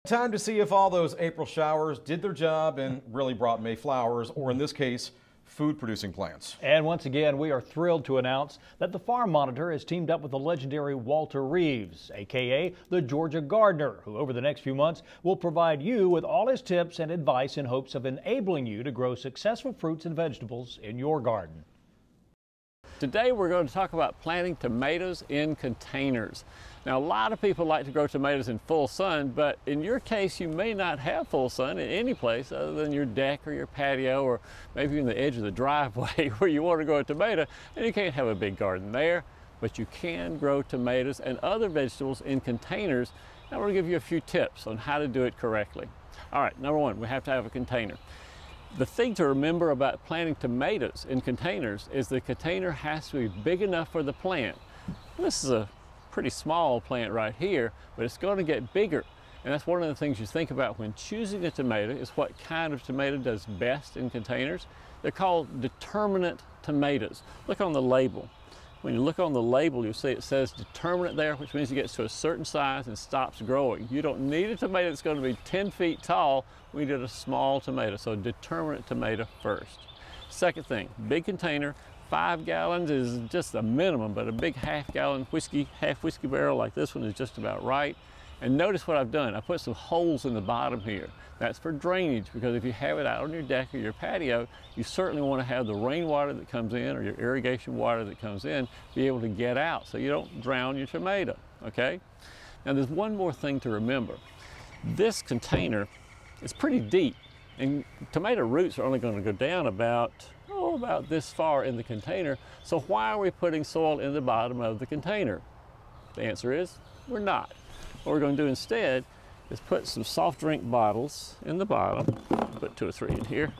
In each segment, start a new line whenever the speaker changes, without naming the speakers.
Time to see if all those April showers did their job and really brought May flowers, or in this case, food-producing plants.
And once again, we are thrilled to announce that the Farm Monitor has teamed up with the legendary Walter Reeves, aka the Georgia Gardener, who over the next few months will provide you with all his tips and advice in hopes of enabling you to grow successful fruits and vegetables in your garden.
Today we're going to talk about planting tomatoes in containers. Now, a lot of people like to grow tomatoes in full sun, but in your case you may not have full sun in any place other than your deck or your patio, or maybe in the edge of the driveway where you want to grow a tomato, and you can't have a big garden there, but you can grow tomatoes and other vegetables in containers. Now we're going to give you a few tips on how to do it correctly. All right, number one, we have to have a container. The thing to remember about planting tomatoes in containers is the container has to be big enough for the plant. This is a pretty small plant right here, but it's going to get bigger. And that's one of the things you think about when choosing a tomato, is what kind of tomato does best in containers. They're called determinate tomatoes. Look on the label. When you look on the label, you'll see it says determinate there, which means it gets to a certain size and stops growing. You don't need a tomato that's going to be 10 feet tall. We need a small tomato, so determinate tomato first. Second thing, big container. 5 gallons is just the minimum, but a big half-gallon half whiskey barrel like this one is just about right. And notice what I've done. I put some holes in the bottom here. That's for drainage, because if you have it out on your deck or your patio, you certainly want to have the rainwater that comes in or your irrigation water that comes in be able to get out so you don't drown your tomato, okay? Now there's one more thing to remember. This container is pretty deep, and tomato roots are only going to go down about this far in the container. So why are we putting soil in the bottom of the container? The answer is we're not. What we're going to do instead is put some soft drink bottles in the bottom. Put 2 or 3 in here.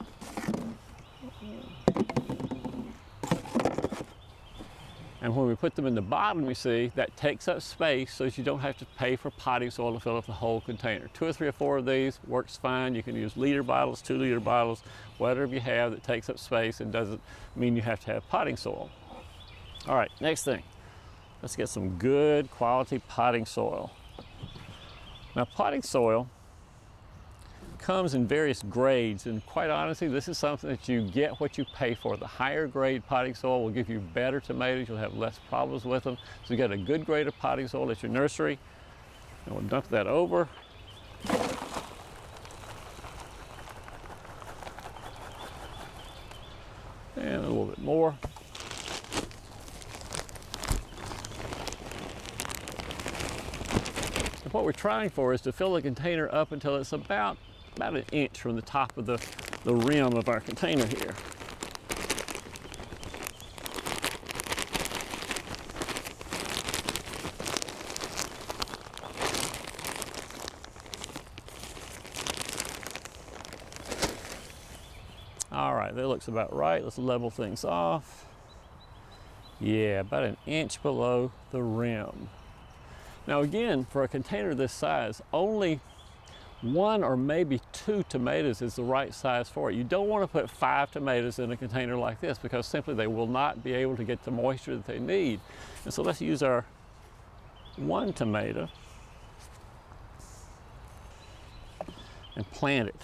And when we put them in the bottom, you see, that takes up space so that you don't have to pay for potting soil to fill up the whole container. 2 or 3 or 4 of these works fine. You can use liter bottles, 2-liter bottles, whatever you have that takes up space and doesn't mean you have to have potting soil. All right, next thing. Let's get some good quality potting soil. Now, potting soil comes in various grades, and quite honestly, this is something that you get what you pay for. The higher grade potting soil will give you better tomatoes. You'll have less problems with them. So you get a good grade of potting soil at your nursery, and we'll dump that over. And a little bit more. And what we're trying for is to fill the container up until it's about an inch from the top of the rim of our container here. All right, that looks about right. Let's level things off. Yeah, about an inch below the rim. Now again, for a container this size, only 1 or maybe 2 tomatoes is the right size for it. You don't want to put 5 tomatoes in a container like this, because simply they will not be able to get the moisture that they need. And so let's use our 1 tomato and plant it.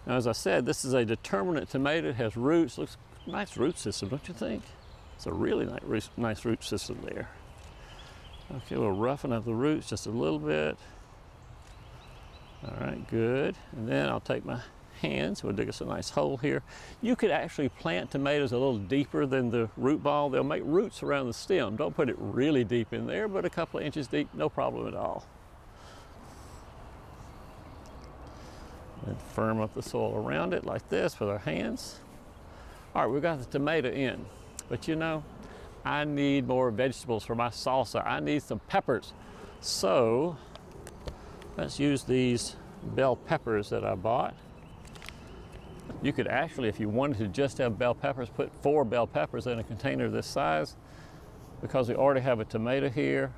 Now, as I said, this is a determinate tomato. It has roots. Looks nice root system, don't you think? It's a really nice root system there. Okay, we'll roughen up the roots just a little bit. All right, good. And then I'll take my hands, we'll dig us a nice hole here. You could actually plant tomatoes a little deeper than the root ball. They'll make roots around the stem. Don't put it really deep in there, but a couple of inches deep, no problem at all. And firm up the soil around it like this with our hands. All right, we've got the tomato in, but you know, I need more vegetables for my salsa. I need some peppers. So let's use these bell peppers that I bought. You could actually, if you wanted to just have bell peppers, put 4 bell peppers in a container this size. Because we already have a tomato here,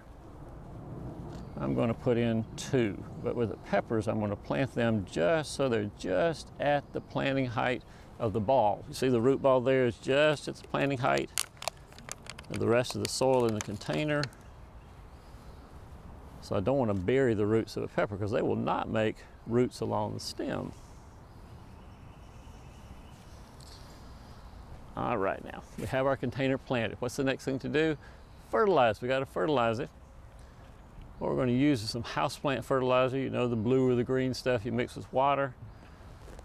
I'm going to put in 2. But with the peppers, I'm going to plant them just so they're just at the planting height of the ball. You see the root ball there is just at the planting height of the rest of the soil in the container. So I don't want to bury the roots of a pepper because they will not make roots along the stem. All right, now we have our container planted. What's the next thing to do? Fertilize. We got to fertilize it. What we're going to use is some houseplant fertilizer. You know, the blue or the green stuff you mix with water.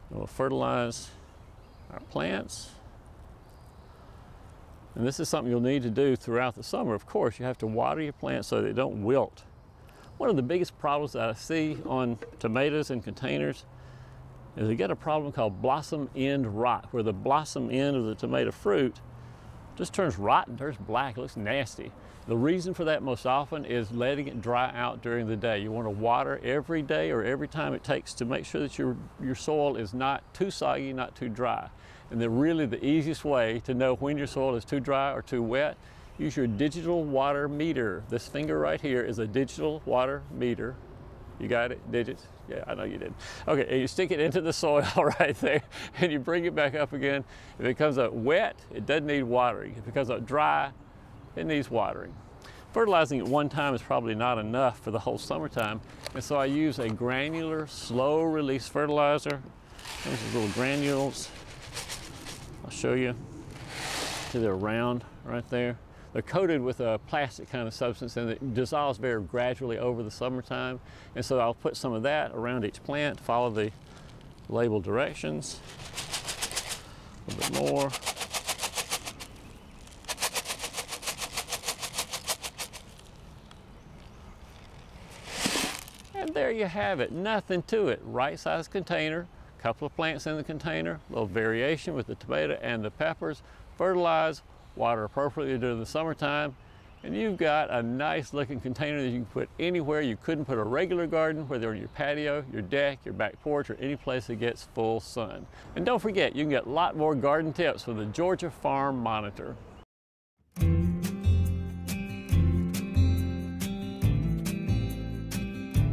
And we'll fertilize our plants. And this is something you'll need to do throughout the summer. Of course, you have to water your plants so they don't wilt. One of the biggest problems that I see on tomatoes in containers is you get a problem called blossom end rot, where the blossom end of the tomato fruit just turns rotten, turns black, it looks nasty. The reason for that most often is letting it dry out during the day. You want to water every day or every time it takes to make sure that your soil is not too soggy, not too dry. And then really the easiest way to know when your soil is too dry or too wet, use your digital water meter. This finger right here is a digital water meter. You got it? Digits? Yeah, I know you did. Okay, and you stick it into the soil right there, and you bring it back up again. If it comes up wet, it doesn't need watering. If it comes up dry, it needs watering. Fertilizing at one time is probably not enough for the whole summertime, and so I use a granular, slow-release fertilizer. These are little granules. I'll show you. See, they're round right there. They're coated with a plastic kind of substance, and it dissolves very gradually over the summertime. And so I'll put some of that around each plant, follow the label directions. A little bit more. And there you have it, nothing to it. Right size container, couple of plants in the container, a little variation with the tomato and the peppers, fertilize, water appropriately during the summertime, and you've got a nice looking container that you can put anywhere. You couldn't put a regular garden, whether on your patio, your deck, your back porch, or any place that gets full sun. And don't forget, you can get a lot more garden tips with the Georgia Farm Monitor.